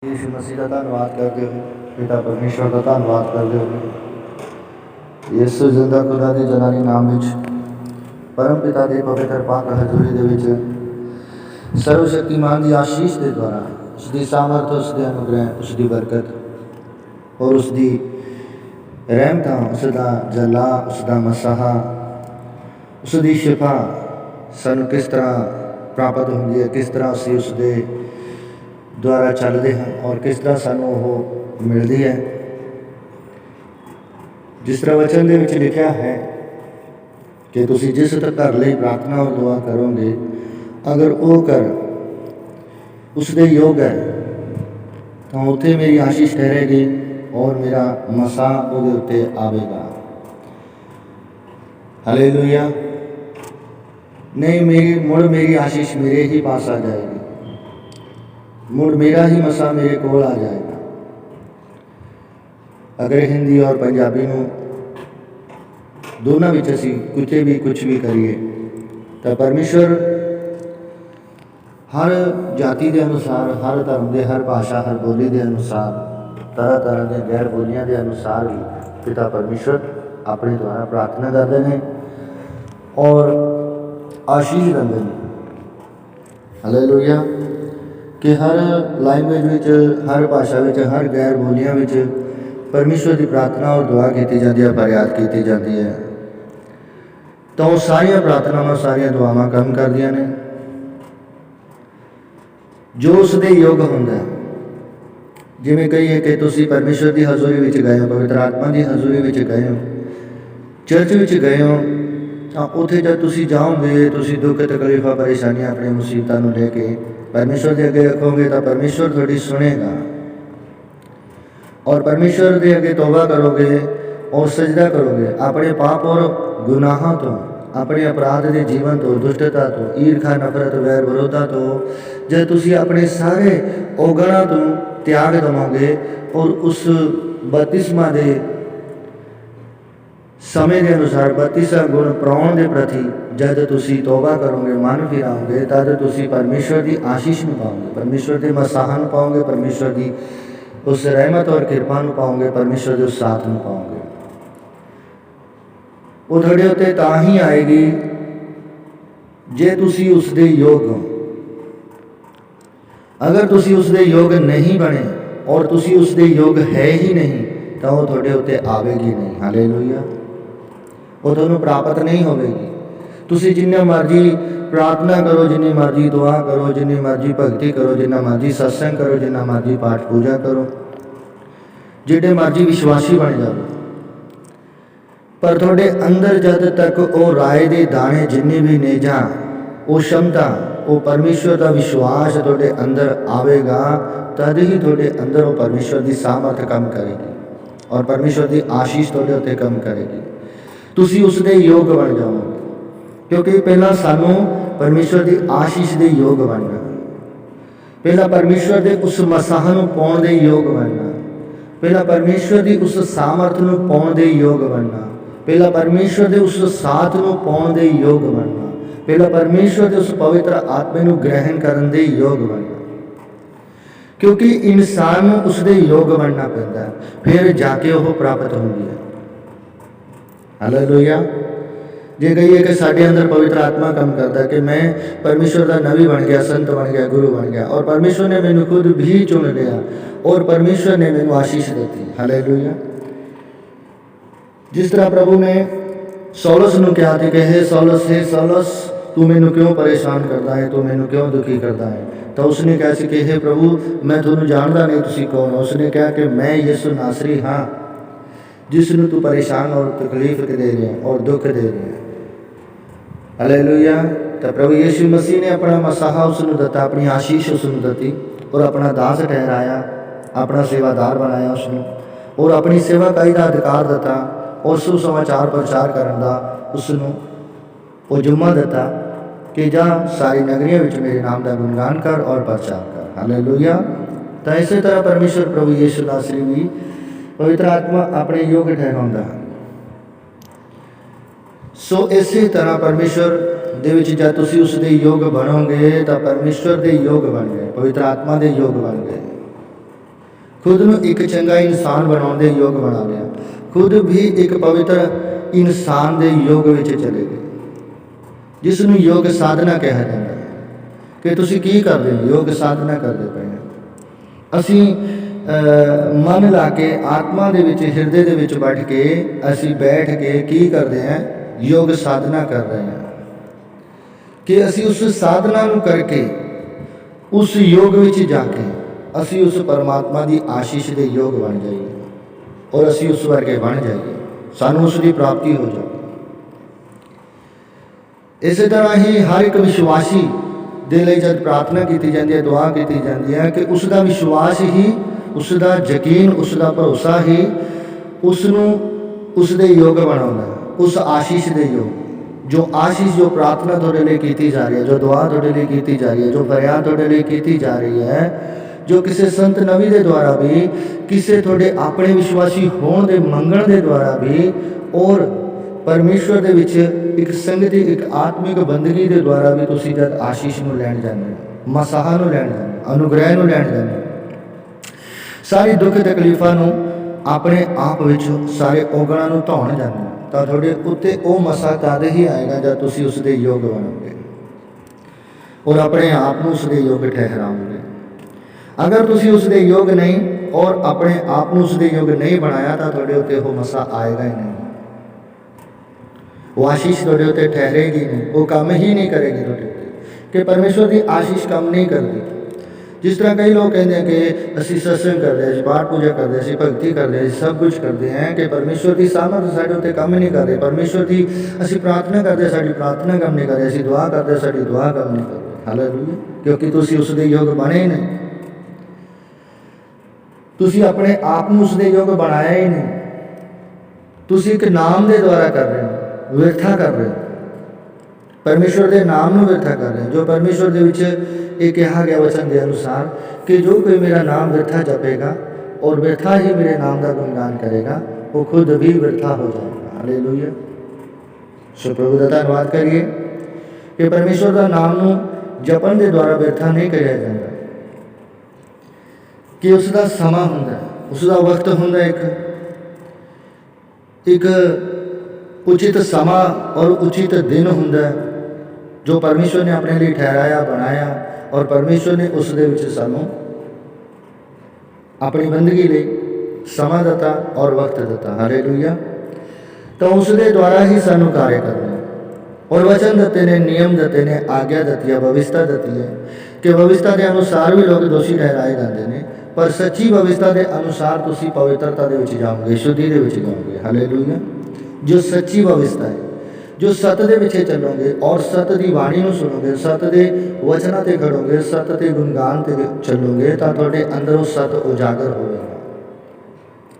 यीशु मसीह का धन्यवाद करते हुए, पिता परमेश्वर का धन्यवाद करते हुए, यीशु जिंदा खुदा के जलाली नाम विच परम पिता के पवित्र पाक हजूरी दे विच सर्वशक्तिमान की आशीष के द्वारा उसकी सामर्थ, उसके अनुग्रह, उसकी बरकत और उसकी रहमत, उसका जला, उसका मसाहा, उसकी शिफा सानू किस तरह प्राप्त होंगी है, किस तरह असी उसके द्वारा चलते हैं और किस तरह सानू वो मिलती है। जिस तरह वचन दे विच लिखा है कि तुसी जिस घर लिए प्रार्थना और दुआ करोगे, अगर वो घर उसके योग है तो उत्थे मेरी आशीष ठहरेगी और मेरा मसा उसके उत्ते आवेगा। हालेलुया। नहीं, मेरी आशीष मेरे ही पास आ जाएगी, मुड़ मेरा ही मसा मेरे कोल आ जाएगा। अगर हिंदी और पंजाबी में दोनों विच असी किते भी कुछ भी करिए तो परमेश्वर हर जाति के अनुसार, हर धर्म के, हर भाषा, हर बोली के अनुसार, तरह तरह के गैर बोलियां के अनुसार भी पिता परमेश्वर अपने द्वारा प्रार्थना करते हैं और आशीष देते हैं। हालेलुया। कि हर लैंग्वेज विच, हर भाषा विच, हर गैर बोलियां विच परमेश्वर की प्रार्थना और दुआ की जाती है, फरियाद की जाती है। तो सारिया प्रार्थनावां, सारिया दुआवां काम करदियां ने जो उसके योग होंदा है। जिवें कहिए कि तुसी परमेश्वर की हजूरी विच गए हो, पवित्र आत्मा की हजूरी विच गए हो, चर्च विच गए हो, तो उत्थे जब तुसी जाओगे, तुसी दुख तकलीफा परेशानियां अपनी मुसीबतों को लेके परमेश्वर के अगे रखोगे तो परमेश्वर थोड़ी सुनेगा और परमेश्वर के अगे तौबा करोगे और सजदा करोगे अपने पाप और गुनाहों तो, अपने अपराध के जीवन तो, दुष्टता तो, ईर्खा, नफरत, वैर, विरोधा तो, जब तुसी अपने सारे औगणा तो त्याग दवोगे और उस बपतिस्मा के समय के अनुसार 32 गुण प्राण के प्रति जब तुसी तौबा करोगे, मन फिराओगे, तब तुसी परमेश्वर की आशीष में पाओगे, परमेश्वर के मसाहन पाओगे, परमेश्वर की उस रहमत और कृपा में पाओगे, परमेश्वर के उस साथ में पाओगे। वो थोड़े उत्ते तां ही आएगी जे तुसी उसके योग हो। अगर तुसी उसके योग नहीं बने और तुसी उसके योग है ही नहीं तो वो थोड़े उत्ते आवेगी नहीं। हालेलुया। वो तुहानू प्राप्त नहीं होगी। तुसी जिन्ना मर्जी प्रार्थना करो, जिन्नी मर्जी दुआ करो, जिन्नी मर्जी भगती करो, जिन्ना मर्जी सत्संग करो, जिन्ना मर्जी पाठ पूजा करो, जिन्ने मर्जी विश्वासी बन जाओ, पर थोड़े अंदर जद तक वो राय के दाने जिन्ने भी ने जा, वो क्षमता, वो परमेश्वर का विश्वास थोड़े अंदर आवेगा, तद ही थोड़े अंदर वो परमेश्वर की सामर्थ कम करेगी और परमेश्वर की आशीष थोड़े उत्ते कम करेगी। तुसी उसके योग बन जाओगे, क्योंकि पहला सानू परमेश्वर की आशीष के योग बनना, पहला परमेश्वर के उस मसाह नूं पाउण दे योग बनना, पहला परमेश्वर की उस सामर्थ नूं पाउण दे योग बनना, पहला परमेश्वर के उस साथ नूं पाउण दे योग बनना, पहला परमेश्वर के उस पवित्र आत्मा नूं ग्रहण करन दे योग बनना। क्योंकि इंसान उसके योग बनना पैंदा है, फिर जाके वह प्राप्त होंगी है। हालेलुया। जे कहिए कि साढ़े अंदर पवित्र आत्मा काम करता है कि मैं परमेश्वर का नबी बन गया, संत बन गया, गुरु बन गया और परमेश्वर ने मैंने खुद भी चुन लिया और परमेश्वर ने मैंने आशीष दी। हालेलुया। जिस तरह प्रभु ने सौलस नूं कहा कि हे सौलस तू मैनू क्यों परेशान करता है, तू मैनू क्यों दुखी करता है, तो उसने कहा कि हे प्रभु मैं तुहानू जानता नहीं, तुसी कौन हो। उसने कहा कि मैं यीशु नासरी हाँ, जिसनू तू परेशान और तकलीफ दे रहे हैं और दुख दे रहे हैं। हालेलुया। तो प्रभु यीशु मसीह ने अपना मसाहा उसनू दता, अपनी आशीष उसनू दती और अपना दास ठहराया, अपना सेवादार बनाया उसनू और अपनी सेवाकाई का अधिकार दता और सुसमाचार प्रचार करने का उसनू वो जुम्मा दता कि जा सारी नगरियों में मेरे नाम का गुणगान कर और प्रचार कर। हालेलुया। तो इसी तरह परमेश्वर प्रभु यीशु नासरी भी पवित्र आत्मा अपने योग ठहराता। सो इसी तरह परमेश्वर दे विच जब तुसी उसके योग बनोगे तो परमेश्वर के योग बन गए, पवित्र आत्मा के योग बन गए। खुद ਨੂੰ ਇੱਕ ਚੰਗਾ ਇਨਸਾਨ ਬਣਾਉਣ ਦੇ ਯੋਗ ਬਣਾ ਲਿਆ, ਖੁਦ ਵੀ ਇੱਕ ਪਵਿੱਤਰ ਇਨਸਾਨ ਦੇ ਯੋਗ ਵਿੱਚ ਚਲੇ ਗਏ, ਜਿਸ ਨੂੰ ਯੋਗ ਸਾਧਨਾ ਕਿਹਾ ਜਾਂਦਾ ਹੈ। ਕਿ ਤੁਸੀਂ ਕੀ ਕਰਦੇ ਹੋ? ਯੋਗ ਸਾਧਨਾ ਕਰਦੇ ਪਏ ਹਾਂ। ਅਸੀਂ ਮਨ ਲਾ ਕੇ ਆਤਮਾ ਦੇ ਵਿੱਚ, ਹਿਰਦੇ ਦੇ ਵਿੱਚ ਬੈਠ ਕੇ ਕੀ ਕਰਦੇ ਹਾਂ? ਯੋਗ ਸਾਧਨਾ ਕਰ ਰਹੇ ਹਾਂ। ਕਿ ਅਸੀਂ ਉਸ ਸਾਧਨਾ ਨੂੰ ਕਰਕੇ, ਉਸ ਯੋਗ ਵਿੱਚ ਜਾ ਕੇ ਅਸੀਂ ਉਸ ਪਰਮਾਤਮਾ ਦੀ ਆਸ਼ੀਸ਼ ਦੇ ਯੋਗ ਬਣ ਜਾਈਏ ਔਰ ਅਸੀਂ ਉਸ ਵਰਗੇ ਬਣ ਜਾਈਏ, ਸਾਨੂੰ ਉਸ ਦੀ ਪ੍ਰਾਪਤੀ ਹੋ ਜਾਵੇ। ਇਸੇ ਤਰ੍ਹਾਂ ਹੀ ਹਰ ਇੱਕ ਵਿਸ਼ਵਾਸੀ ਦੇ ਲਈ ਜਦ ਪ੍ਰਾਰਥਨਾ ਕੀਤੀ ਜਾਂਦੀ ਹੈ, ਦੁਆ ਕੀਤੀ ਜਾਂਦੀ ਹੈ, ਕਿ ਉਸ ਦਾ ਵਿਸ਼ਵਾਸ ਹੀ, ਉਸ ਦਾ ਯਕੀਨ, ਉਸ ਦਾ ਭਰੋਸਾ ਹੀ ਉਸ ਨੂੰ ਉਸ ਦੇ ਯੋਗ ਬਣਾਉਂਦਾ, ਉਸ ਆਸ਼ੀਸ਼ ਦੇ ਯੋਗ। ਜੋ ਆਸ਼ੀਸ਼, ਜੋ ਪ੍ਰਾਰਥਨਾ ਤੁਹਾਡੇ ਲਈ ਕੀਤੀ ਜਾ ਰਹੀ ਹੈ, ਜੋ ਦੁਆ ਤੁਹਾਡੇ ਲਈ ਕੀਤੀ ਜਾ ਰਹੀ ਹੈ, ਜੋ ਫਰਿਆਦ ਤੁਹਾਡੇ ਲਈ ਕੀਤੀ ਜਾ ਰਹੀ ਹੈ, ਜੋ ਕਿਸੇ ਸੰਤ ਨਵੀ ਦੇ ਦੁਆਰਾ ਵੀ, ਕਿਸੇ ਤੁਹਾਡੇ ਆਪਣੇ ਵਿਸ਼ਵਾਸੀ ਹੋਣ ਦੇ ਮੰਗਣ ਦੇ ਦੁਆਰਾ ਵੀ, ਔਰ ਪਰਮੇਸ਼ਵਰ ਦੇ ਵਿੱਚ ਇੱਕ ਸੰਗਤੀ, ਇੱਕ ਆਤਮਿਕ ਬੰਦਗੀ ਦੇ ਦੁਆਰਾ ਵੀ ਤੁਸੀਂ ਜਦ ਆਸ਼ੀਸ਼ ਨੂੰ ਲੈਣ ਜਾਂਦੇ ਹੋ, ਮਸਾਹ ਨੂੰ ਲੈਣ ਜਾਂਦੇ ਹੋ, ਅਨੁਗ੍ਰਹਿ ਨੂੰ ਲੈਣ ਜਾਂਦੇ ਹੋ, ਸਾਰੀ ਦੁੱਖ ਤਕਲੀਫਾਂ ਨੂੰ ਆਪਣੇ ਆਪ ਵਿੱਚ, ਸਾਰੇ ਔਗਣਾਂ ਨੂੰ ਧੋਣ ਜਾਂਦੇ ਹੋ, ਤਾਂ ਤੁਹਾਡੇ ਉੱਤੇ ਉਹ ਮਸਾ ਤਦ ਹੀ ਆਏਗਾ ਜਦ ਤੁਸੀਂ ਉਸ ਦੇ ਯੋਗ ਬਣੋਗੇ ਔਰ ਆਪਣੇ ਆਪ ਨੂੰ ਉਸ ਦੇ ਯੋਗ ਠਹਿਰਾਓਗੇ। ਅਗਰ ਤੁਸੀਂ ਉਸ ਦੇ ਯੋਗ ਨਹੀਂ ਔਰ ਆਪਣੇ ਆਪ ਨੂੰ ਉਸ ਦੇ ਯੋਗ ਨਹੀਂ ਬਣਾਇਆ ਤਾਂ ਤੁਹਾਡੇ ਉੱਤੇ ਉਹ ਮਸਾ ਆਏਗਾ ਹੀ ਨਹੀਂ, ਉਹ ਆਸ਼ੀਸ਼ ਤੁਹਾਡੇ ਉੱਤੇ ਠਹਿਰੇਗੀ ਨਹੀਂ, ਉਹ ਕੰਮ ਹੀ ਨਹੀਂ ਕਰੇਗੀ ਤੁਹਾਡੇ ਉੱਤੇ। ਕਿ ਪਰਮੇਸ਼ਵਰ ਦੀ ਆਸ਼ੀਸ਼ ਕੰਮ ਨਹੀਂ ਕਰਦੀ। ਜਿਸ ਤਰ੍ਹਾਂ ਕਈ ਲੋਕ ਕਹਿੰਦੇ हैं ਕਿ ਅਸੀਂ ਸਤਸੰਗ ਕਰਦੇ ਹਾਂ, ਅਸੀਂ ਪਾਠ ਪੂਜਾ ਕਰਦੇ ਹਾਂ, ਅਸੀਂ ਭਗਤੀ ਕਰਦੇ ਹਾਂ, ਅਸੀਂ ਸਭ ਕੁਝ ਕਰਦੇ ਹਾਂ, ਕਿ ਪਰਮੇਸ਼ਵਰ ਦੀ ਸਾਮਰਥ ਸਾਡੇ ਉੱਤੇ ਕੰਮ ਨਹੀਂ ਕਰ ਰਹੀ। ਪਰਮੇਸ਼ਵਰ ਦੀ ਅਸੀਂ ਪ੍ਰਾਰਥਨਾ ਕਰਦੇ, ਸਾਡੀ ਪ੍ਰਾਰਥਨਾ ਕੰਮ ਨਹੀਂ ਕਰ ਰਹੀ, ਅਸੀਂ ਦੁਆ ਕਰਦੇ, ਸਾਡੀ ਦੁਆ ਕੰਮ ਨਹੀਂ ਕਰ ਰਹੀ। ਹਾਲੇਲੂਇਆ। ਕਿਉਂਕਿ ਤੁਸੀਂ ਉਸ ਦੇ ਯੋਗ ਬਣੇ ਹੀ ਨਹੀਂ, ਤੁਸੀਂ ਆਪਣੇ ਆਪ ਨੂੰ ਉਸ ਦੇ ਯੋਗ ਬਣਾਇਆ ਹੀ ਨਹੀਂ। ਤੁਸੀਂ ਇੱਕ ਨਾਮ ਦੇ ਦੁਆਰਾ ਕਰ ਰਹੇ ਹੋ, ਵਿਰਥਾ ਕਰ ਰਹੇ ਹੋ, ਪਰਮੇਸ਼ਵਰ ਦੇ ਨਾਮ ਨੂੰ ਵਿਰਥਾ ਕਰ ਰਹੇ ਹੋ। ਜੋ ਪਰਮੇਸ਼ਵਰ ਦੇ ਵਿੱਚ ਇਹ ਕਿਹਾ ਗਿਆ ਵਚਨ ਦੇ ਅਨੁਸਾਰ ਕਿ ਜੋ ਕੋਈ ਮੇਰਾ ਨਾਮ ਵਿਰਥਾ ਜਪੇਗਾ ਔਰ ਵਿਰਥਾ ਹੀ ਮੇਰੇ ਨਾਮ ਦਾ ਗੁਣਗਾਨ ਕਰੇਗਾ, ਉਹ ਖੁਦ ਵੀ ਵਿਰਥਾ ਹੋ ਜਾਏਗਾ। ਹਾਲੇਲੂਇਆ। ਸੋ ਪ੍ਰਭੂ ਦਾ ਧੰਨਵਾਦ ਕਰੀਏ ਕਿ ਪਰਮੇਸ਼ਵਰ ਦਾ ਨਾਮ ਨੂੰ ਜਪਣ ਦੇ ਦੁਆਰਾ ਵਿਰਥਾ ਨਹੀਂ ਕਰਿਆ ਜਾਂਦਾ, ਕਿ ਉਸ ਦਾ ਸਮਾਂ ਹੁੰਦਾ, ਉਸ ਦਾ ਵਕਤ ਹੁੰਦਾ, ਇੱਕ ਉਚਿਤ ਸਮਾਂ ਔਰ ਉਚਿਤ ਦਿਨ ਹੁੰਦਾ ਜੋ ਪਰਮੇਸ਼ਵਰ ਨੇ ਆਪਣੇ ਲਈ ਠਹਿਰਾਇਆ, ਬਣਾਇਆ, ਔਰ ਪਰਮੇਸ਼ਵਰ ਨੇ ਉਸ ਦੇ ਵਿੱਚ ਸਾਨੂੰ ਆਪਣੀ ਬੰਦਗੀ ਲਈ ਸਮਾਂ ਦਿੱਤਾ ਔਰ ਵਕਤ ਦਿੱਤਾ। ਹਾਲੇਲੂਇਆ। ਤਾਂ ਉਸ ਦੇ ਦੁਆਰਾ ਹੀ ਸਾਨੂੰ ਕਾਰਜ ਕਰਨਾ ਔਰ ਵਚਨ ਦਿੱਤੇ ਨੇ, ਨਿਯਮ ਦਿੱਤੇ ਨੇ, ਆਗਿਆ ਦਿੱਤੀ ਹੈ, ਭਵਿਸ਼ਤਾ ਦਿੱਤੀ ਹੈ ਕਿ ਭਵਿਸ਼ਤਾ ਦੇ ਅਨੁਸਾਰ ਵੀ ਲੋਕ ਦੋਸ਼ੀ ਠਹਿਰਾਏ ਜਾਂਦੇ ਨੇ, ਪਰ ਸੱਚੀ ਭਵਿਸ਼ਤਾ ਦੇ ਅਨੁਸਾਰ ਤੁਸੀਂ ਪਵਿੱਤਰਤਾ ਦੇ ਵਿੱਚ ਜਾਓਗੇ, ਸ਼ੁੱਧੀ ਦੇ ਵਿੱਚ ਜਾਓਗੇ। ਹਾਲੇਲੂਇਆ। ਜੋ ਸੱਚੀ ਭਵਿਸ਼ਤਾ ਹੈ, ਜੋ ਸਤ ਦੇ ਪਿੱਛੇ ਚੱਲੋਗੇ ਔਰ ਸਤ ਦੀ ਬਾਣੀ ਨੂੰ ਸੁਣੋਗੇ, ਸਤ ਦੇ ਵਚਨਾਂ 'ਤੇ ਖੜੋਗੇ, ਸਤ ਦੇ ਗੁਣਗਾਨ 'ਤੇ ਚੱਲੋਗੇ, ਤਾਂ ਤੁਹਾਡੇ ਅੰਦਰੋਂ ਸਤ ਉਜਾਗਰ ਹੋਵੇਗਾ।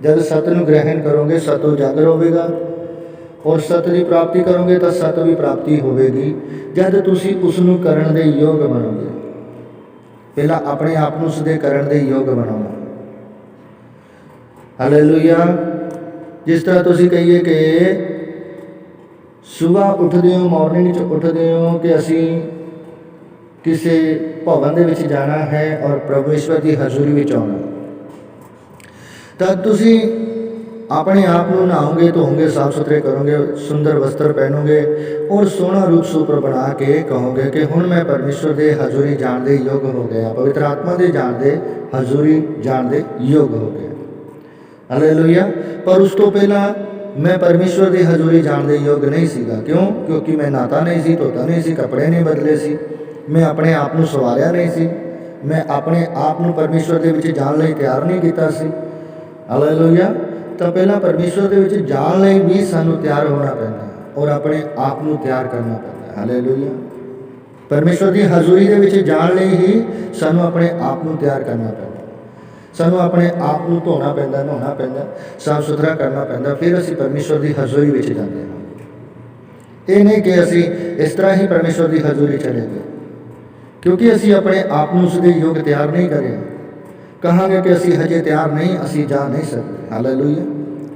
ਜਦ ਸਤ ਨੂੰ ਗ੍ਰਹਿਣ ਕਰੋਗੇ, ਸਤ ਉਜਾਗਰ ਹੋਵੇਗਾ ਔਰ ਸਤ ਦੀ ਪ੍ਰਾਪਤੀ ਕਰੋਗੇ ਤਾਂ ਸਤ ਵੀ ਪ੍ਰਾਪਤੀ ਹੋਵੇਗੀ। ਜਦ ਤੁਸੀਂ ਉਸ ਨੂੰ ਕਰਨ ਦੇ ਯੋਗ ਬਣੋਗੇ, ਪਹਿਲਾਂ ਆਪਣੇ ਆਪ ਨੂੰ ਉਸ ਦੇ ਕਰਨ ਦੇ ਯੋਗ ਬਣਾਉਣਾ। ਹਾਲੇਲੂਇਆ। ਜਿਸ ਤਰ੍ਹਾਂ ਤੁਸੀਂ ਕਹੀਏ ਕਿ ਸੁਬਾਹ ਉੱਠਦੇ ਹੋ, ਮਾਰਨਿੰਗ 'ਚ ਉੱਠਦੇ ਹੋ ਕਿ ਅਸੀਂ ਕਿਸੇ ਭਵਨ ਦੇ ਵਿੱਚ ਜਾਣਾ ਹੈ ਔਰ ਪ੍ਰਭੂ ਈਸ਼ਵਰ ਦੀ ਹਜ਼ੂਰੀ ਵਿੱਚ ਆਉਣਾ, ਤਾਂ ਤੁਸੀਂ ਆਪਣੇ ਆਪ ਨੂੰ ਨਹਾਓਗੇ, ਧੋਓਗੇ, ਸਾਫ ਸੁਥਰੇ ਕਰੋਗੇ, ਸੁੰਦਰ ਵਸਤਰ ਪਹਿਨੋਗੇ ਔਰ ਸੋਹਣਾ ਰੂਪ ਸੂਪਰ ਬਣਾ ਕੇ ਕਹੋਗੇ ਕਿ ਹੁਣ ਮੈਂ ਪਰਮੇਸ਼ਵਰ ਦੇ ਹਜ਼ੂਰੀ ਜਾਣ ਦੇ ਯੋਗ ਹੋ ਗਿਆ, ਪਵਿੱਤਰ ਆਤਮਾ ਦੇ ਜਾਣ ਦੇ, ਹਜ਼ੂਰੀ ਜਾਣ ਦੇ ਯੋਗ ਹੋ ਗਿਆ। ਹਾਲੇਲੂਇਆ। ਪਰ ਉਸ ਤੋਂ ਪਹਿਲਾਂ ਮੈਂ ਪਰਮੇਸ਼ਵਰ ਦੀ ਹਜ਼ੂਰੀ ਜਾਣ ਦੇ ਯੋਗ ਨਹੀਂ ਸੀਗਾ। ਕਿਉਂ? ਕਿਉਂਕਿ ਮੈਂ ਨਹਾਤਾ ਨਹੀਂ ਸੀ, ਧੋਤਾ ਨਹੀਂ ਸੀ, ਕੱਪੜੇ ਨਹੀਂ ਬਦਲੇ ਸੀ, ਮੈਂ ਆਪਣੇ ਆਪ ਨੂੰ ਸਵਾਰਿਆ ਨਹੀਂ ਸੀ, ਮੈਂ ਆਪਣੇ ਆਪ ਨੂੰ ਪਰਮੇਸ਼ਵਰ ਦੇ ਵਿੱਚ ਜਾਣ ਲਈ ਤਿਆਰ ਨਹੀਂ ਕੀਤਾ ਸੀ। ਹਾਲੇਲੂਇਆ। ਤਾਂ ਪਹਿਲਾਂ ਪਰਮੇਸ਼ਵਰ ਦੇ ਵਿੱਚ ਜਾਣ ਲਈ ਵੀ ਸਾਨੂੰ ਤਿਆਰ ਹੋਣਾ ਪੈਂਦਾ ਔਰ ਆਪਣੇ ਆਪ ਨੂੰ ਤਿਆਰ ਕਰਨਾ ਪੈਂਦਾ। ਹਾਲੇਲੂਇਆ। ਪਰਮੇਸ਼ਵਰ ਦੀ ਹਜ਼ੂਰੀ ਦੇ ਵਿੱਚ ਜਾਣ ਲਈ ਹੀ ਸਾਨੂੰ ਆਪਣੇ ਆਪ ਨੂੰ ਤਿਆਰ ਕਰਨਾ ਪੈਂਦਾ, ਸਾਨੂੰ ਆਪਣੇ ਆਪ ਨੂੰ ਧੋਣਾ ਪੈਂਦਾ, ਨਹਾਉਣਾ ਪੈਂਦਾ, ਸਾਫ ਸੁਥਰਾ ਕਰਨਾ ਪੈਂਦਾ, ਫਿਰ ਅਸੀਂ ਪਰਮੇਸ਼ਵਰ ਦੀ ਹਜ਼ੂਰੀ ਵਿੱਚ ਜਾਂਦੇ ਹਾਂ। ਇਹ ਨਹੀਂ ਕਿ ਅਸੀਂ ਇਸ ਤਰ੍ਹਾਂ ਹੀ ਪਰਮੇਸ਼ਵਰ ਦੀ ਹਜ਼ੂਰੀ ਚਲੇ ਗਏ, ਕਿਉਂਕਿ ਅਸੀਂ ਆਪਣੇ ਆਪ ਨੂੰ ਉਸ ਦੇ ਯੋਗ ਤਿਆਰ ਨਹੀਂ ਕਰਿਆ। ਕਹਾਂਗੇ ਕਿ ਅਸੀਂ ਹਜੇ ਤਿਆਰ ਨਹੀਂ, ਅਸੀਂ ਜਾ ਨਹੀਂ ਸਕਦੇ। ਹਾਲੇਲੂਇਆ।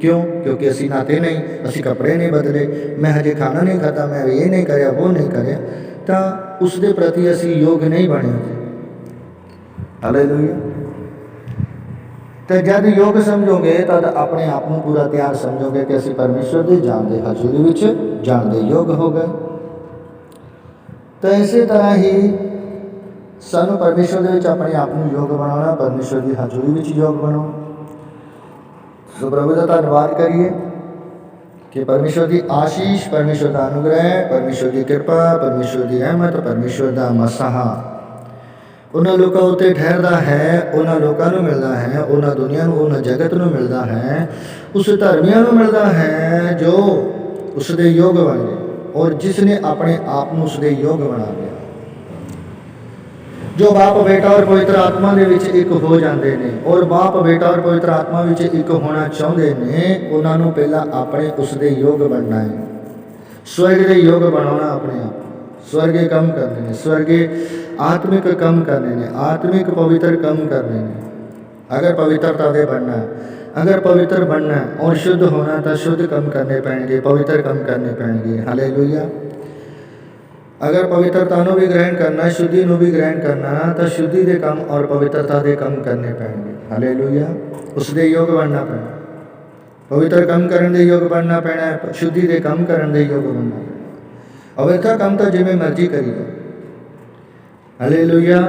ਕਿਉਂ? ਕਿਉਂਕਿ ਅਸੀਂ ਨਹਾਤੇ ਨਹੀਂ, ਅਸੀਂ ਕੱਪੜੇ ਨਹੀਂ ਬਦਲੇ, ਮੈਂ ਹਜੇ ਖਾਣਾ ਨਹੀਂ ਖਾਧਾ, ਮੈਂ ਇਹ ਨਹੀਂ ਕਰਿਆ, ਉਹ ਨਹੀਂ ਕਰਿਆ, ਤਾਂ ਉਸ ਦੇ ਪ੍ਰਤੀ ਅਸੀਂ ਯੋਗ ਨਹੀਂ ਬਣੇ। ਹਾਲੇਲੂਇਆ। तो जब योग समझोगे तद अपने आप को पूरा तैयार समझोगे कि असी परमेश्वर की जान के हजूरी विच जान के योग हो गए। तो इस तरह ही सानू परमेश्वर के अपने आप को योग बनाना, परमेश्वर की हजूरी विच योग बनाओ। तो प्रभु का धन्यवाद करिए कि परमेश्वर की आशीष, परमेश्वर का अनुग्रह, परमेश्वर की कृपा, परमेश्वर की रहमत, परमेश्वर का मसाहा उन्होंने लोगों उत्ते ठहरता है, उन्होंने लोगों को मिलता है, उन्होंने दुनिया को, उन्होंने जगत को मिलता है, उस धर्मियों को मिलता है जो उसके योग बन गए और जिसने अपने आप को उसके योग बना लिया। जो बाप बेटा और पवित्र आत्मा के विच एक हो जाते हैं और बाप बेटा और पवित्र आत्मा विच एक होना चाहते हैं, उन्होंने पहला अपने उसके योग बनना है, स्वर्ग के योग बनाना, अपने आप स्वर्गीय कम करने ने, स्वर्गीय आत्मिक कम करने ने, आत्मिक पवित्र कम करने ने। अगर पवित्रता दे बनना है, अगर पवित्र बनना है और शुद्ध होना तो शुद्ध कम करने पैणगे, पवित्र कम करने पैणगे। हालेलुया। अगर पवित्रता को भी ग्रहण करना, शुद्धि को भी ग्रहण करना तो शुद्धि के कम और पवित्रता के कम करने पैणगे। हालेलुया। उसके योग बनना पैना, पवित्र कम करने के योग बनना पैना है, शुद्धि के कम करने के योग बनना पैना। अव्यर्था काम तो जिमें मर्जी करिए। हालेलुया।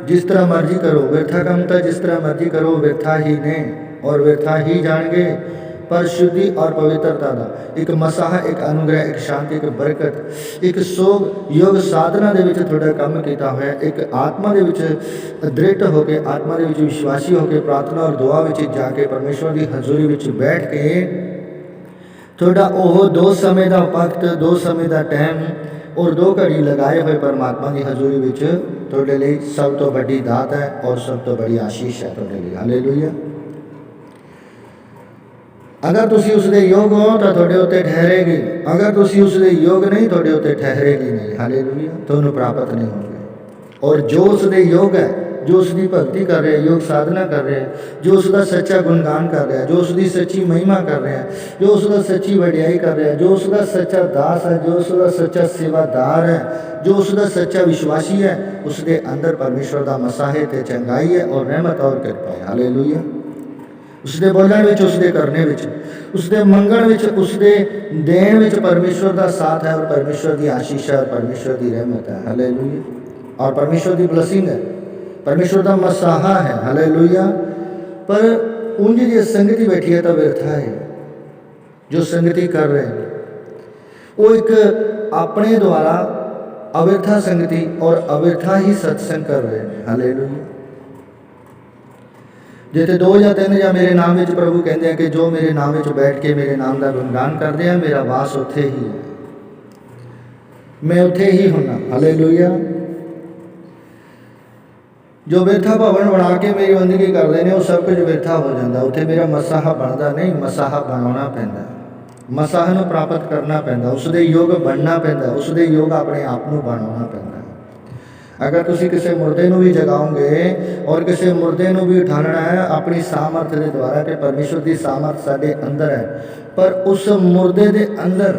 जिस तरह मर्जी करो, व्यर्था काम तो जिस तरह मर्जी करो, व्यर्था ही ने और व्यर्था ही जाएंगे। पर शुद्धि और पवित्रता का एक मसाह, एक अनुग्रह, एक शांति, एक बरकत, एक सोग योग साधना के विच थोड़ा काम किया हुआ, एक आत्मा के विच दृढ़ होकर, आत्मा के विच विश्वासी होकर, प्रार्थना और दुआ विच जाके परमेश्वर की हजूरी विच बैठ के थोड़ा ओह दो समय का वक्त, दो समय का टाइम और दो घड़ी लगाए हुए परमात्मा की हजूरी विच थोड़े लिए सब तो बड़ी दात है और सब तो बड़ी आशीष है थोड़े लिए। हालेलुया। अगर तुसी उसके योग हो तो थोड़े उत्ते ठहरेगी, अगर तुसी उसके योग नहीं थोड़े उत्ते ठहरेगी नहीं। हालेलुया। तो उन्हें प्राप्त नहीं होंगे। और जो उसके योग है, जो उसकी भक्ति कर रहे हैं, योग साधना कर रहे हैं, जो उसका सच्चा गुणगान कर रहे हैं, जो उसकी सच्ची महिमा कर रहे हैं, जो उसका सच्ची वडियाई कर रहे हैं, जो उसका सच्चा दास है, जो उसका सच्चा सेवादार है, जो उसका सच्चा विश्वासी है, उसके अंदर परमेश्वर का मसाहे ते चंगाई है और रहमत और कृपा है। हालेलुया। उसके बोलने विच, उसके करने विच, उसके मंगण विच, उसके देण विच परमेश्वर का साथ है और परमेश्वर की आशीष है और परमेश्वर की रहमत है। हालेलुया। और परमेश्वर की ब्लेसिंग है, परमेश्वर का मसाहा है। हालेलुया। पर उंज जो संगति बैठी है तो व्यर्था है। जो संगति कर रहे हैं वो एक अपने द्वारा अव्यर्था संगति और अव्यर्था ही सत्संग कर रहे हैं। हालेलुया। जिते दो या तीन या मेरे नाम में प्रभु कहते हैं कि जो मेरे नाम में बैठ के मेरे नाम का गुणगान करते हैं, मेरा वास उत्थे ही है, मैं उत्थे ही होना। हालेलुया। जो व्यर्था भवन बना के मेरी बंदगी करते हैं वो सब कुछ व्यर्था हो जाता, उत्थे मेरा मसाहा बनता नहीं, मसाहा बनाना पैंदा, मसाह को प्राप्त करना पैंदा, उसके योग बनना पैंदा, उसके योग अपने आप को बनाना पैंदा। अगर तुसी किसी मुर्दे को भी जगाओगे और किसी मुर्दे को भी उठाना है अपनी सामर्थ के द्वारा कि परमेश्वर की सामर्थ साडे अंदर है, पर उस मुर्दे के अंदर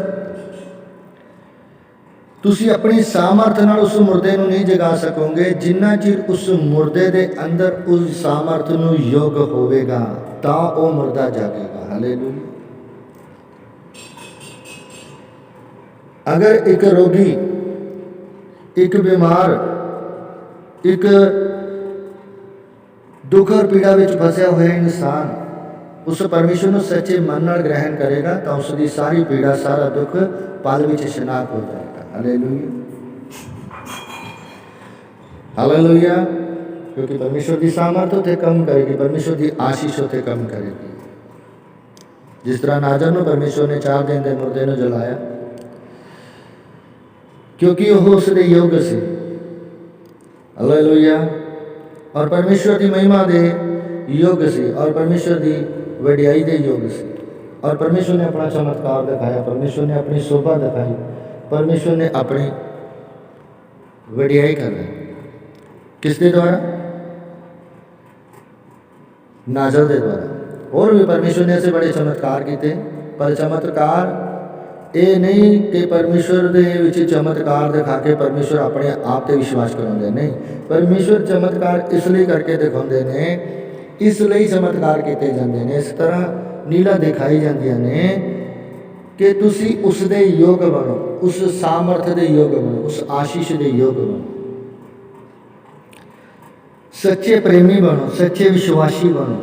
तुसी अपनी सामर्थ नाल उस मुर्दे को नहीं जगा सकोगे जिन्ना चिर उस मुर्दे के अंदर उस सामर्थ को योग होवेगा तो वह मुर्दा जागेगा। हालेलुया। अगर एक रोगी, एक बीमार, एक दुख और पीड़ा में फंसा हुआ इंसान उस परमेश्वर को सच्चे मन नाल ग्रहण करेगा तो उसकी सारी पीड़ा, सारा दुख पल में शनाक हो जाएगा। हालेलुया। हालेलुया। क्योंकि परमेश्वर की सामर्थ उसे कम करेगी, परमेश्वर की आशीष उसे कम करेगी। जिस तरह नाजर ने परमेश्वर ने 4 दिन के मुर्दे को जलाया क्योंकि वह उसके योग से। हालेलुया। और परमेश्वर की महिमा दे योग से और परमेश्वर की वडियाई दे योग से। और परमेश्वर ने अपना चमत्कार दिखाया, परमेश्वर ने अपनी शोभा दिखाई, परमेश्वर ने अपनी वडियाई कर रही। किसके द्वारा? नाजर के द्वारा। और भी परमेश्वर ने ऐसे बड़े चमत्कार किए, पर चमत्कार ये नहीं कि परमेश्वर दे विच चमत्कार दिखा के परमेश्वर अपने आप पर विश्वास कराते नहीं। परमेश्वर चमत्कार इसलिए करके दिखाते हैं इसलिए चमत्कार किए जाते हैं। इस तरह नीला दिखाई जांदियां ने कि तुसी उस दे योग बनो, उस सामर्थ दे योग बनो, उस आशीष दे योग बनो, सच्चे प्रेमी बनो, सच्चे विश्वासी बनो,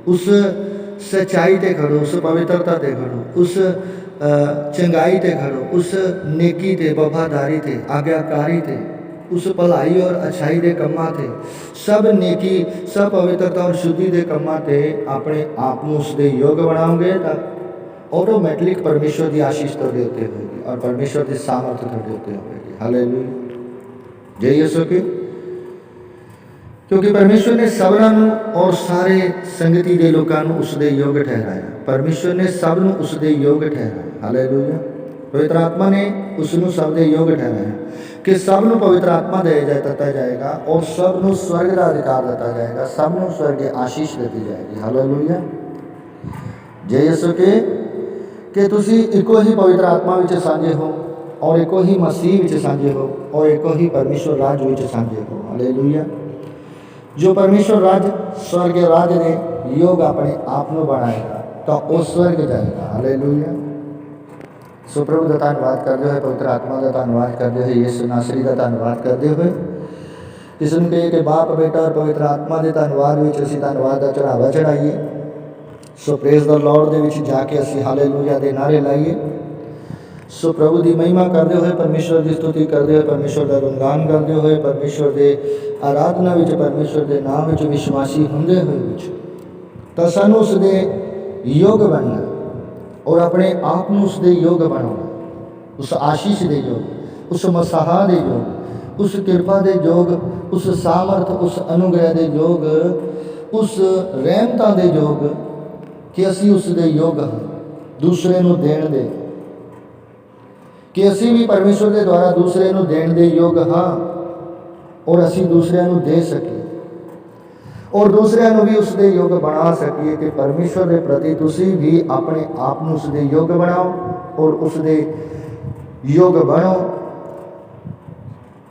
उस सच्चाई ते खड़ो, उस पवित्रता ते खड़ो, उस चंगाई ते खड़ो, उस नेकी ते, वफादारी ते, आज्ञाकारी ते, उस भलाई और अच्छाई के कम्मां ते, सब नेकी, सब पवित्रता और शुद्धि के कम्मां ते अपने आप को उसके योग बनाओगे तो ऑटोमैटिक परमेश्वर की आशीष तुहाडे उत्ते होगी और परमेश्वर की सामर्थ तुहाडे उत्ते होगी। हालेलुया, जय यीशु की। क्योंकि परमेश्वर ने सबनों और सारे संगति के लोगों को उसके योग ठहराया। परमेश्वर ने सबनों उसके योग ठहराया। हालेलुया, पवित्र आत्मा ने उसनों सब दे योग ठहराया कि सबनों पवित्र आत्मा दिता जाएगा और सबनों स्वर्ग का अधिकार दिता जाएगा, सबनों स्वर्ग आशीष दी जाएगी। हालेलुया, जय यीशु के तुसी एको ही पवित्र आत्मा विच सांझे हो और एको ही मसीह विच सांझे हो और एको ही परमेश्वर राज विच सांझे हो। हालेलुया, जो परमेश्वर राज स्वर्ग राज ने योग अपने आप को बनाएगा तो वो स्वर्ग जाएगा। हालेलुया, सो प्रभु का धन्यवाद करते हुए, पवित्र आत्मा का धन्यवाद करते हुए, यीशु नासरी का धन्यवाद करते हुए, इसमें कहे कि बाप बेटा और पवित्र आत्मा के धन्यवाद में असीं धन्यवाद का चढ़ावा चढ़ाइए। सो प्रेज द लॉर्ड दे विच जाके असीं हालेलुया के नारे लाइए। सो प्रभु की महिमा करते हुए, परमेश्वर की स्तुति करते हुए, परमेश्वर का गुणगान करते हुए, परमेश्वर के आराधना विच, परमेश्वर के नाम विच विश्वासी होंदे हुए तो सानू उसके योग बनना और अपने आप को उसके योग बनाना, उस आशीष दे योग, उस मसाहा दे योग, उस कृपा दे योग, उस सामर्थ, उस अनुग्रह दे योग, उस रहमता दे योग कि असी उसके योग हाँ दूसरे को देण दे, कि असी भी परमेश्वर के द्वारा दूसरे को देण दे योग हाँ और असी दूसरे को दे सकीए और दूसरे को भी उसके योग बना सकीए कि परमेश्वर के प्रति तुसी भी अपने आप को उसके योग बनाओ और उसके योग बनो।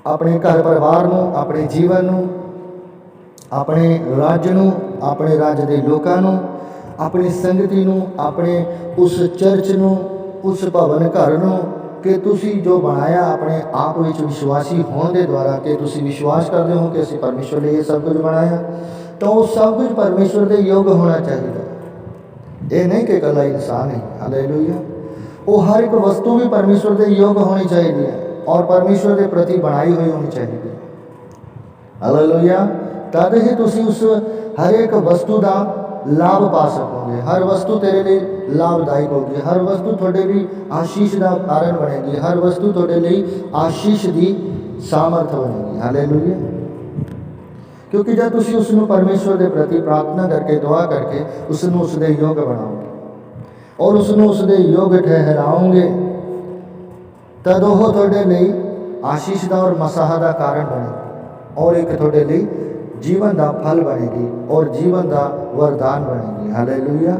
अपने घर परिवार को, अपने जीवन को, अपने राज्य को, अपने राज्य के लोगों को, अपनी संगति को, अपने उस चर्च को, उस भवन घर को कि तुसी जो बनाया अपने आप विच विश्वासी होने के द्वारा कि तुसी विश्वास करते हो कि असी परमेश्वर ने ये सब कुछ बनाया तो वो सब कुछ परमेश्वर के योग होना चाहिए। ये नहीं कि कला इंसान है। हालेलुया, वो हर एक वस्तु भी परमेश्वर के योग होनी चाहिए और परमेश्वर के प्रति बनाई हुई होनी चाहिए। हालेलुया, तद ही तुसी उस हर एक वस्तु का लाभ पा सकोगे। हर वस्तु तेरे लिए लाभदायक होगी, हर वस्तु थोड़े लिए आशीष का कारण बनेगी, हर वस्तु थोड़े लिए आशीष की सामर्थ बनेगी। हालेलुया, क्योंकि जब तुसी उसनों परमेश्वर के प्रति प्रार्थना करके दुआ करके उसनों उसके योग बनाओगे और उसनों उसके योग ठहराओगे तद वो थोड़े लिए आशीष का और मसाहा का कारण बनेगी और एक थोड़े लिए जीवन का फल बनेगी और जीवन का वरदान बनेगी। हालेलुया,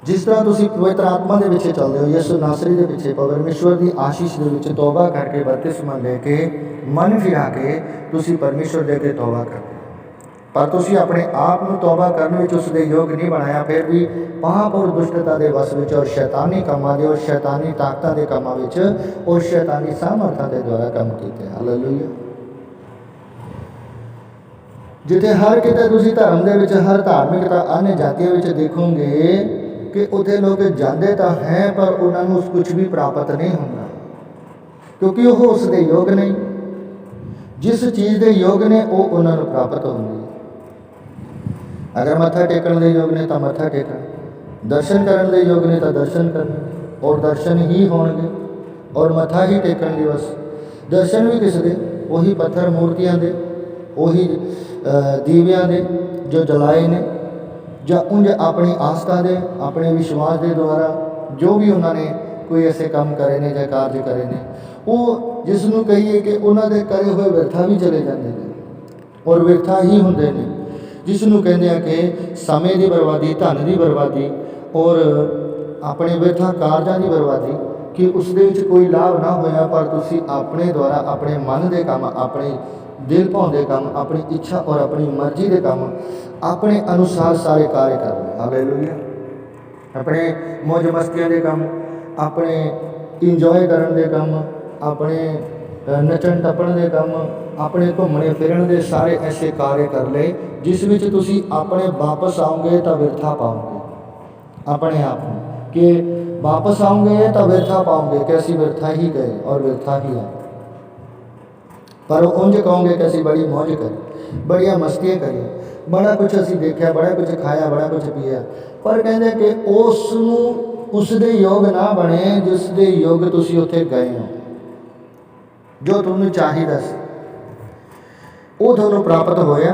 जिस तरह तुसी पवित्र आत्मा के पिछे चलते हो, यीशु नासरी के पिछे परमेश्वर की आशीष के विच तौबा करके बपतिस्मा लेके मन फिरा के तुसी परमेश्वर दे के तौबा करते पर तुसी अपने आप को तौबा करने में उसके योग नहीं बनाया, फिर भी पाप और दुष्टता के वश में और शैतानी कामां दे और शैतानी ताकतां के कामां विच और शैतानी सामर्थां के द्वारा काम किए। हालेलुया, जिथे हर किते तुसी धर्म दे विच हर धार्मिकता अन्य जातियों विच देखोगे कि उत्थे लोग जाते तो हैं पर उन्होंने कुछ भी प्राप्त नहीं होगा क्योंकि वो उसके योग नहीं। जिस चीज़ के योग ने वो उन्होंने प्राप्त होंगी। अगर मत्था टेकन के योग ने तो मत्था टेकन, दर्शन करने के योग ने तो दर्शन करने और दर्शन ही होंगे और मत्था ही टेकन के बस। दर्शन भी किस दे? वही पत्थर मूर्तियां दे, वही दीवियां दे जो जलाए ने ਜਾਂ उंज अपनी आस्था दे अपने विश्वास के द्वारा जो भी उन्होंने कोई ऐसे काम करे ने या कार्य करे ने वो जिसनों कहिए कि उन्होंने करे हुए व्यर्था भी चले जाते हैं और व्यर्था ही होंगे ने, जिसनों कहते हैं कि समय की बर्बादी, धन की बर्बादी और अपने व्यर्था कार्यों की बर्बादी कि उसके कोई लाभ ना होया पर तुसी अपने द्वारा अपने मन के काम अपने दिल भाउंदे काम, अपनी इच्छा और अपनी मर्जी के काम अपने अनुसार सारे कार्य करने। हालेलुया। अपने मौज मस्तियां के काम, अपने इंजॉय करन दे काम, अपने नचन टप्पण के काम, अपने घूमने फिरन के सारे ऐसे कार्य कर ले जिस विच तुसी अपने वापस आओगे तो बिरथा पाओगे अपने आप में, कि वापस आओगे तो बिरथा पाओगे कि असी बिरथा ही गए और बिरथा ही आए। पर उंज कहोगे कि असी बड़ी मौज करी, बड़िया मस्तियाँ करी, बड़ा कुछ असी देखा, बड़ा कुछ खाया, बड़ा कुछ पिया, पर कहते कि उसके योग ना बने जिसके योग तुसी उत्थे गए हो। जो तुहानूं चाहिदा सी वो तुहानूं प्राप्त होया,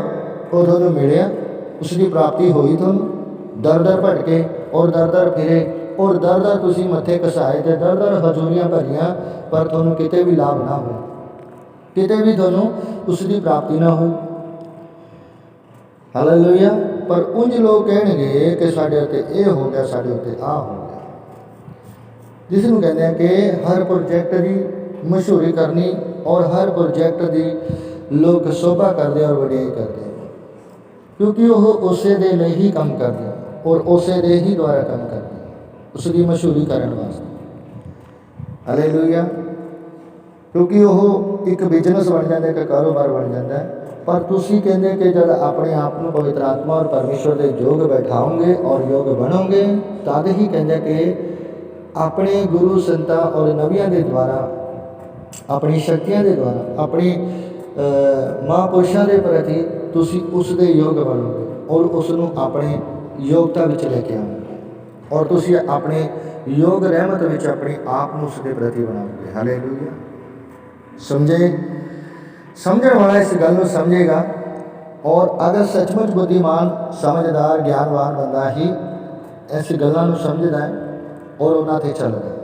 वो तुहानूं मिलिया, उसकी प्राप्ति हुई, तुहानूं दर दर भटके और दर दर फिरे और दर दर तुसी मत्थे घसाए ते दर दर हजूरियां भरियां, पर तुहानूं किते भी लाभ ना हो, किते भी तुहानूं उसकी प्राप्ति ना हो। हालेलुया। पर उंज लोग कहणगे कि साडे उत्ते ये हो गया, साडे उत्ते आ हो गया, जिसनूं कहंदे हैं कि हर प्रोजैक्ट की मशहूरी करनी और हर प्रोजैक्ट की लोग शोभा करते और वडियाई करते, क्योंकि वह उस दे लई ही काम करते और उस दे ही द्वारा काम करते, उसकी मशहूरी करने वास्ते। हालेलुया। क्योंकि वह एक बिजनेस बन जाता है, एक कारोबार बन जाता है। पर तुसी कहते कि जब अपने आप को पवित्र आत्मा और परमेश्वर के योग बैठाओगे और योग बनोगे, तद ही कहते कि अपने गुरु संतां और नबियां के द्वारा, अपनी शक्तियों के द्वारा, अपनी महापुरुषों के प्रति तुसी उसके योग बनोगे और उसनों अपने योगता में लेके आओगे और तुसी अपने योग रहमत में अपने आप को उसके प्रति बनाओगे। हालेलुया। समझे? समझने वाला इस गल को समझेगा, और अगर सचमुच बुद्धिमान समझदार ज्ञानवान बंदा ही इस गलों को समझदा है और उन्होंने चलता है,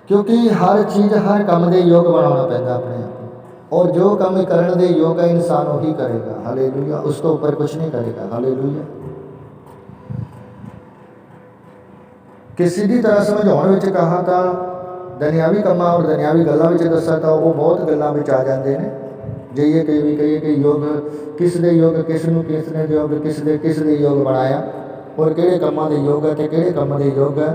क्योंकि हर चीज़ हर काम के योग बनाना पैदा अपने आप, और जो काम करने के योग है इंसान वही करेगा। हालेलुया। उसके ऊपर कुछ नहीं करेगा। हालेलुया। किसी भी तरह समझाने में कहा था दुनियावी कामों और दुनियावी गलों में दसा था, वो बहुत गलों में आ जाते हैं। जाइए कही कि योग किस दे योग, किसनों किसने योग, किस दे योग बनाया और किहड़े कामों के योग है तो किहड़े कामों के योग है।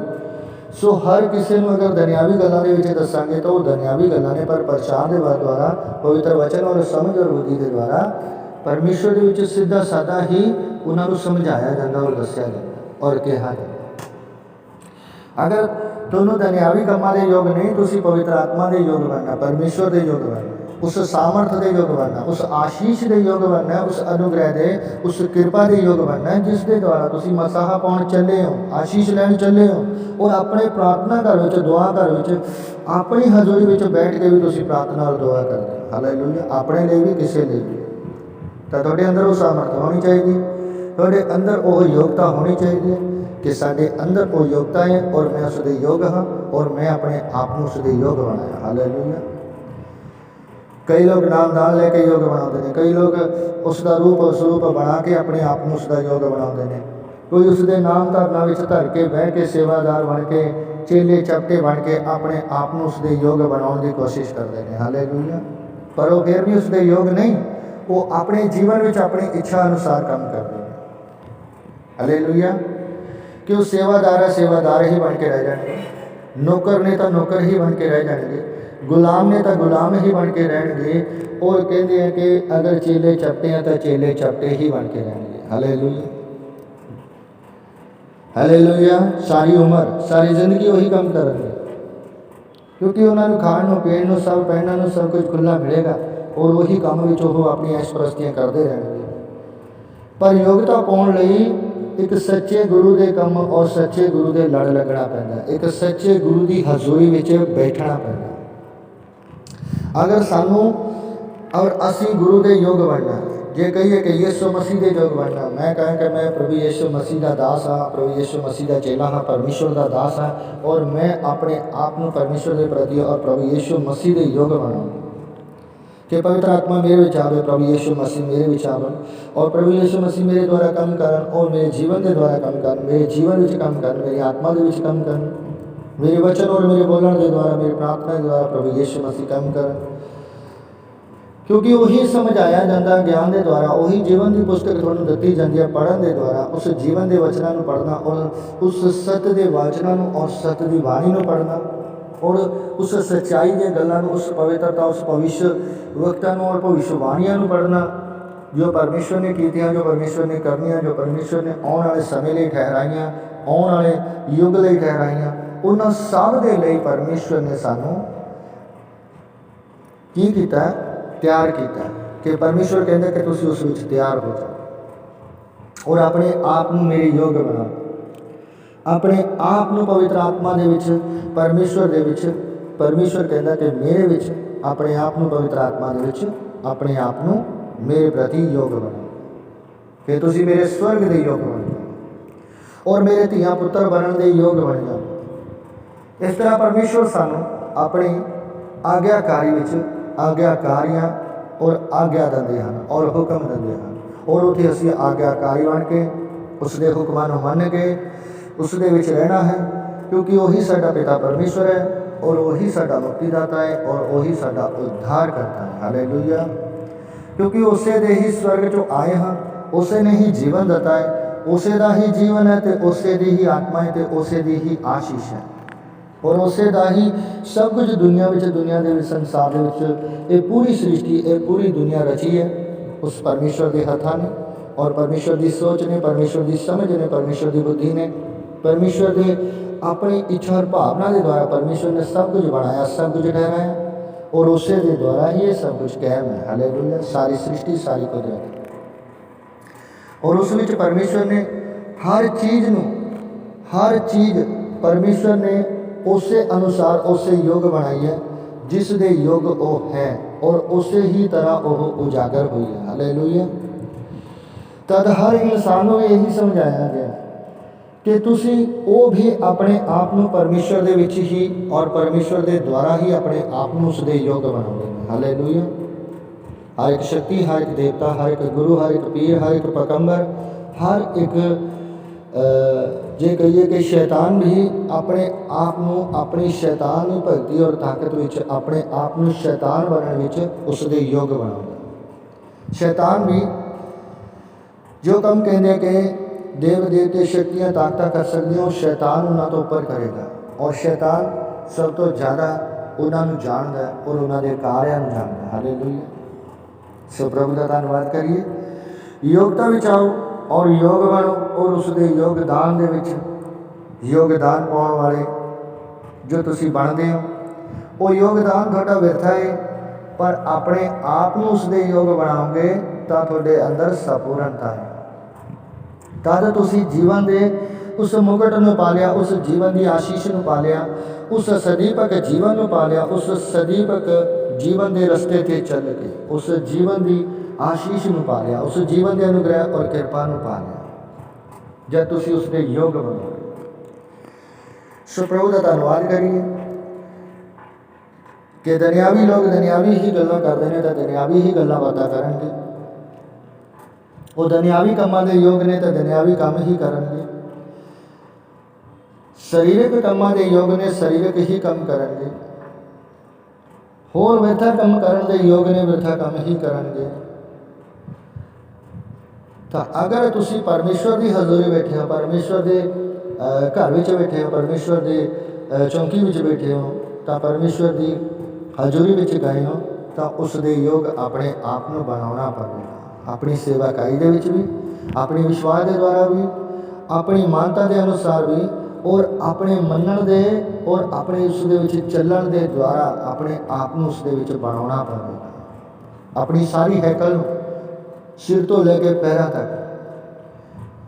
सो हर किसी को अगर दुनियावी गलों के दसांगे तो वो दुनियावी गलों ने, पर प्रचार के द्वारा पवित्र वचन और समझ और बुद्धि के द्वारा परमेश्वर के सीधा साधा ही उन्होंने समझाया जाता और दसिया जाता और कहा जाता। अगर दोनों दुनियावी कामों के योग नहीं, तुसी पवित्र आत्मा के योग बनना, परमेश्वर के योग बनना, उस सामर्थ के योग बनना, उस आशीष के योग बनना, उस अनुग्रह के, उस कृपा के योग बनना जिसके द्वारा तुसी मसाहा पाउण चले हो, आशीष लैन चले हो, और अपने प्रार्थना घर में, दुआ घर में, अपनी हजूरी में बैठ के भी तुसी प्रार्थना और दुआ करते हो। हालेलुया। अपने लिए भी किसी लिए भी, तो तुहाडे अंदर वो सामर्थ होनी चाहिए, तुहाडे अंदर वो योग्यता होनी चाहिए कि साडे अंदर वो योग्यता है और मैं उसके योग हाँ और मैं अपने आप को उसके योग बनाया। हालेलुया। कई लोग नाम दान लेके योग बनाते हैं, कई लोग उसका रूप और स्वरूप बना के अपने आप को उसका योग बनाते हैं। कोई उसके नाम धारणा में धर के बह के सेवादार बन के चेले चपटे बन के अपने आप को उसके योग बनाने की कोशिश करते हैं। हालेलुया। पर वो फिर भी उसके योग नहीं, वो अपने जीवन में अपनी इच्छा अनुसार काम करते हैं। हालेलुया। कि वो सेवादार ही बन के रह जाएंगे, नौकर ने तो नौकर ही बन के रह जाएंगे, गुलाम ने तो गुलाम ही बन के रहेंगे, और कहते हैं कि अगर चेले चपटे हैं तो चेले चपटे ही बन के रहेंगे। हालेलुया। हालेलुया। सारी उम्र सारी जिंदगी वही काम करेंगे, क्योंकि उन्होंने खाण पीण सब पहनने सब कुछ खुला मिलेगा और वही काम में अपनी ऐश परस्तियाँ करते रहेंगे। पर योग्यता पाने लई एक सच्चे गुरु के काम और सच्चे गुरु के लड़ लगना पैदा, एक सच्चे गुरु की हजूरी में बैठना पैदा। अगर सानू और असी गुरु के योग बनना, जे कहिए कि यीशु मसीह के योग बनना, मैं कहें कि मैं प्रभु यीशु मसीह का दास हाँ, प्रभु यीशु मसीह का चेला हाँ, परमेश्वर का दास हाँ, और मैं अपने आप को परमेश्वर के प्रति और प्रभु यीशु मसीह के योग बनाऊँ कि पवित्र आत्मा मेरे विच आवे, प्रभु यीशु मसीह मेरे विच आवे और प्रभु यीशु मसीह मेरे द्वारा काम करन और मेरे जीवन के द्वारा काम करन, मेरे जीवन में काम करन, मेरी आत्मा के विच काम करन, मेरे वचन और मेरे बोलने के द्वारा, मेरी प्रार्थना के द्वारा प्रभु यीशु मसीह काम करन। क्योंकि वही समझाया जाता ज्ञान के द्वारा, वही जीवन की पुस्तक तुहानूं दित्ती जाती है पढ़न के द्वारा, उस जीवन के वचनों को पढ़ना और उस सत्य के वचनों और सत्य की बाणी को पढ़ना और उस सच्चाई दी गल्लां नूं, उस पवित्रता, उस भविष्यवक्ता और भविष्यवाणियां नूं पढ़ना जो परमेश्वर ने कीतियां, जो परमेश्वर ने करनियां, जो परमेश्वर ने आने वाले समय लिए ठहराइयां, आने वाले युग लिए ठहराइयां, उन्हां सब दे लई परमेश्वर ने सानूं की कीता, तैयार किया कि परमेश्वर कहते कि तुसीं उस विच तैयार हो जाओ और अपने आप नूं मेरे योग बनाओ, अपने आप नूं पवित्र आत्मा दे विच, परमेश्वर दे विच, परमेश्वर कहता कि मेरे विच अपने आप नूं पवित्र आत्मा दे विच अपने आप नूं मेरे प्रति योग बनाओ कि तुसीं मेरे स्वर्ग दे योग बन जाओ और मेरे धीआं पुत्र बनने दे योग बन जाओ। इस तरह परमेश्वर सानूं अपनी आग्याकारी विच आग्याकारियां और आग्या दिंदे हन और हुक्म दिंदे हन और उत्थे असीं आग्याकारी बन के उसके हुक्मां नूं मन के उस दे विच रहना है, क्योंकि वही साडा पिता परमेश्वर है और वही साडा मुक्तिदाता है और वही साडा उद्धार करता है। हालेलुया। क्योंकि उसे दे ही स्वर्ग चों आए हाँ, उसे ने ही जीवन दिता है, उसे दा ही जीवन है तो उसे दी ही आत्मा है तो उसे दी ही आशीष है और उसे दा ही सब कुछ दुनिया में, दुनिया के संसार के पूरी सृष्टि, ये पूरी दुनिया रची है उस परमेश्वर के हथा ने और परमेश्वर की सोच ने, परमेश्वर की समझ ने, परमेश्वर की बुद्धि ने, परमेश्वर के अपनी इच्छा और भावना के द्वारा परमेश्वर ने सब कुछ बनाया, सब कुछ ठहराया और उसे के द्वारा ही ये सब कुछ कायम है। हालेलुया। सारी सृष्टि, सारी कुदरत और उस विच परमेश्वर ने हर चीज़ नूं, हर चीज़ परमेश्वर ने उसे अनुसार उसे योग बनाई है जिस दे योग वो है और उसे ही तरह वो उजागर हुई है। हालेलुया। तद हर इंसान को यही समझाया गया कि तुसी वो भी अपने आप को परमेश्वर दे विच ही और परमेश्वर के द्वारा ही अपने आप को उस दे योग बनाओगे। हालेलुया। हर एक शक्ति, हर एक देवता, हर एक गुरु, हर एक पीर, हर एक पैगंबर, हर एक जे कहिए कि शैतान भी अपने आप को अपनी शैतान भगती और ताकत विच अपने आप को शैतान बनने विच उस दे योग बनाओगे। शैतान भी जो कम कहते कि देव देवते शक्तियाँ ताकत कर सकती हैं, शैतान उन्होंने तो ऊपर करेगा और शैतान सब तो ज़्यादा उन्होंने जानता है और उन्होंने कार्यों जानता है। हालेलुया। सो प्रभु का धन्यवाद करिए। योगता विच आओ और योग बनो और उसके योगदान दे विच योगदान पाने वाले जो तुसी बनते हो वो योगदान थोड़ा व्यर्थ है, पर अपने आप को उसके योग बनाओगे तो थोड़े अंदर संपूर्णता है। तद तुसी जीवन दे उस मुकट में पा लिया, उस जीवन की आशीष में पा लिया, उस सदीपक जीवन में पा लिया, उस सदीपक जीवन के रस्ते ते चल के उस जीवन की आशीष में पा लिया, उस जीवन के अनुग्रह और कृपा में पा लिया जब तुसी उसके योग बनोगे। सो प्रभु का धन्यवाद करिए कि दुनियावी लोग दुनियावी ही गल्लां करते हैं तो दुनियावी ही गल्लां बातां करनगे, वो दुनियावी कामां दे योग ने तो दुनियावी काम ही करेंगे, शरीरक कामां दे योग ने शरीरक ही काम करेंगे, होर व्यर्था काम करने दे योग ने व्यर्था काम ही करेंगे। तो अगर तुसी परमेश्वर की हजूरी बैठे हो, परमेश्वर के घर में बैठे हो, परमेश्वर के चौंकी में बैठे हो, तो परमेश्वर की हजूरी में गए हो, तो उसके योग अपने आप को बनाना पड़ेगा। अपनी सेवाकाई के भी, अपने विश्वास के द्वारा भी, अपनी मानता के अनुसार भी और अपने मनन दे और अपने उसके चलन के द्वारा अपने आप को उसके बनाना पड़ेगा। अपनी सारी हैकल सिर तो लेके पैरों तक,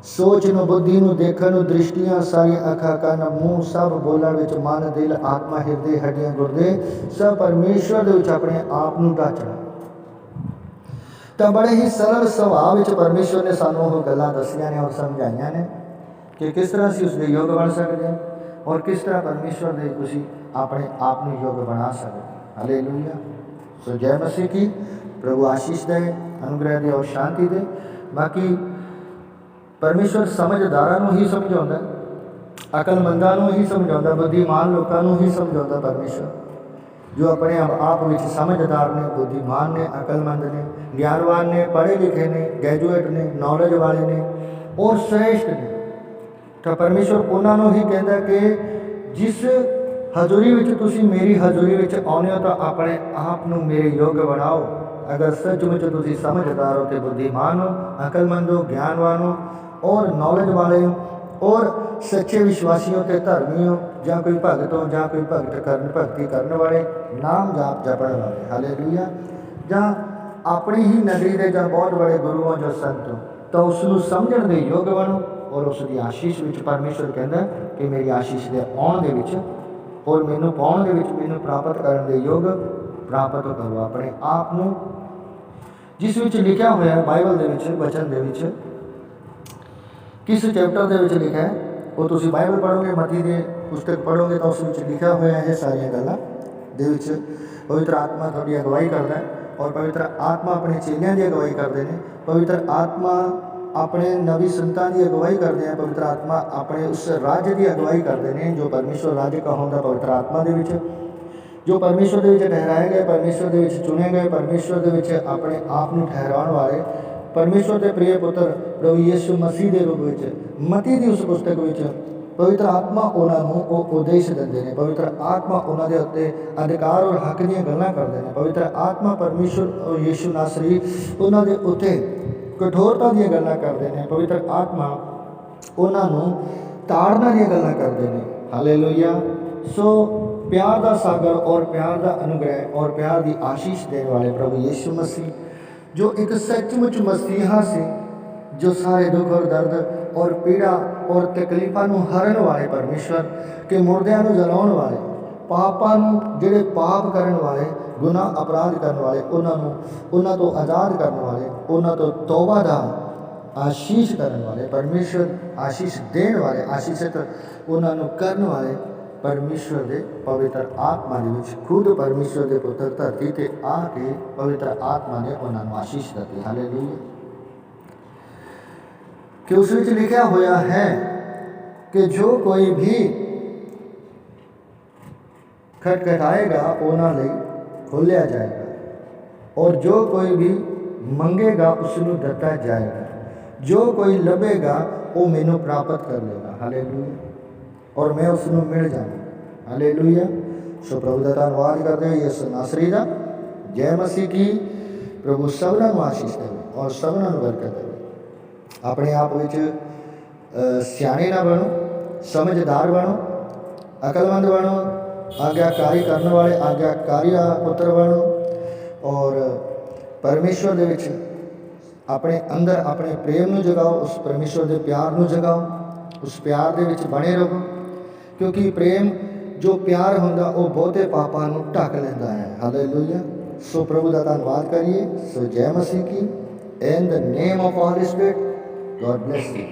सोच न बुद्धि न देखन न दृष्टियां सारी अखा कान मुँह सब बोलण विच मन दिल आत्मा हिरदे हड्डियां गुरदे सब परमेश्वर दे विच अपने आप को ढांचना। तो बड़े ही सरल सुभाव विच परमेश्वर ने सानू वो गल्लां दसियां ने और समझाइयां ने कि किस तरह से उसके योग बन सकते हैं और किस तरह परमेश्वर दे तुसीं अपने आप को योग बना सकते। हालेलुया। सो जय मसीह की। प्रभु आशीष दे, अनुग्रह दे और शांति दे। बाकी परमेश्वर समझदारां ही समझाता, अकलमंदां ही समझाता, बुद्धिमान लोगों ही समझाता परमेश्वर। जो अपने आप में समझदार ने, बुद्धिमान ने, अकलमंद ने, ज्ञानवान ने, पढ़े लिखे ने, ग्रेजुएट ने, नॉलेज वाले ने और श्रेष्ठ ने। तो परमेश्वर उन्होंने ही कहता कि जिस हजूरी में तुसी मेरी हजूरी में आने हो तो अपने आप को मेरे योग्य बनाओ। अगर सचमुच तुसी समझदार हो तो बुद्धिमान हो, अकलमंद हो, ज्ञानवान हो और नॉलेज वाले हो और सच्चे विश्वासी हो तो धर्मी हो, ਜਾਂ कोई भगत हो, ਜਾਂ कोई भक्ति करने वाले, नाम जाप जपने वाले, हालेलुया, ਜਾਂ अपनी ही नगरी के ਜਾਂ बहुत बड़े गुरु हो जो संत हो, तो उसनों समझण के योग बनो और उसकी आशीष विच परमेश्वर कहता कि मेरी आशीष के आने के और मैनू पाने के मैनू प्राप्त करने के योग प्राप्त करो अपने आप को। जिस विच लिखा हुआ है बाइबल के वचन के किस चैप्टर के लिखा है वो तुम बाइबल पढ़ोगे, मती के पुस्तक पढ़ोगे तो उस लिखा हुआ है सारिया गल्लां दे विच पवित्र आत्मा थोड़ी अगवाई करता है और पवित्र आत्मा अपने चेलियां की अगवाई करते हैं, पवित्र आत्मा अपने नवी संतां की अगवाई करते हैं, पवित्र आत्मा अपने उस राज्य की अगवाई करते हैं जो परमेश्वर राज्य कहता पवित्र आत्मा के विच, जो परमेश्वर के विच ठहराए गए, परमेश्वर के विच चुने गए, परमेश्वर के विच अपने आप को ठहराने वाले परमेश्वर के प्रिय पुत्र प्रभु यीशु मसीह के रूप में मती की उस पुस्तक में पवित्र आत्मा उन्होंने उपदेश देते हैं, पवित्र आत्मा उन्होंने उत्ते अधिकार और हक दी गल्लां करते हैं, पवित्र आत्मा परमेश्वर और यीशु नासरी उन्होंने उत्ते कठोरता दी गल्लां करते हैं, पवित्र आत्मा उन्होंने ताड़ना दी गल्लां करते हैं, हालेलुया। सो प्यार का सागर और प्यार का अनुग्रह और प्यार की आशीष देने वाले प्रभु यीशु मसीह जो एक सचमुच मसीहा से, जो सारे दुख और दर्द और पीड़ा और तकलीफां नूं हरण वाले परमेश्वर के मुर्दियां नूं जलाउण वाले, पापां नूं जिहड़े पाप करन वाले, गुनाह अपराध करने वाले उन्हां तो आज़ाद करने वाले, उन्हां तो तौबा दा आशीष करने वाले परमेश्वर, आशीष देने वाले, आशीषित उन्हां नूं करने वाले परमेश्वर के पवित्र आत्मा के विच खुद परमेश्वर के पुत्र धरती ते आके पवित्र आत्मा ने उन्होंने आशीष दी, हालेलुया। कि उस विच लिखा हुआ है कि जो कोई भी खटखटाएगा उन्होंने लई खोलिया जाएगा और जो कोई भी मंगेगा उसनूं दिता जाएगा, जो कोई लभेगा वो मैनू प्राप्त कर लेगा, हालेलुया, और मैं उसनूं मिल जाऊँ, हालेलुया। सो प्रभु का धन्यवाद करते हैं यीशु नासरी का, जय मसीह की। प्रभु सबना आशीष दे और सबना बरकत दे। अपने आप विच सियाणे ना बनो, समझदार बनो, अकलमंद बनो, आज्ञाकारी करने वाले आज्ञाकारी पुत्र बनो और परमेश्वर दे विच अपने अंदर अपने प्रेम नूं जगाओ, उस परमेश्वर के प्यार नूं जगाओ, उस प्यार दे विच बने रहो, क्योंकि प्रेम जो प्यार होंदा वो बहुते पापां नूं ढक लैंदा है, हालेलुया। सो प्रभु का धन्यवाद करिए। सो जय मसीह की। In the name of Holi spirit, God bless you.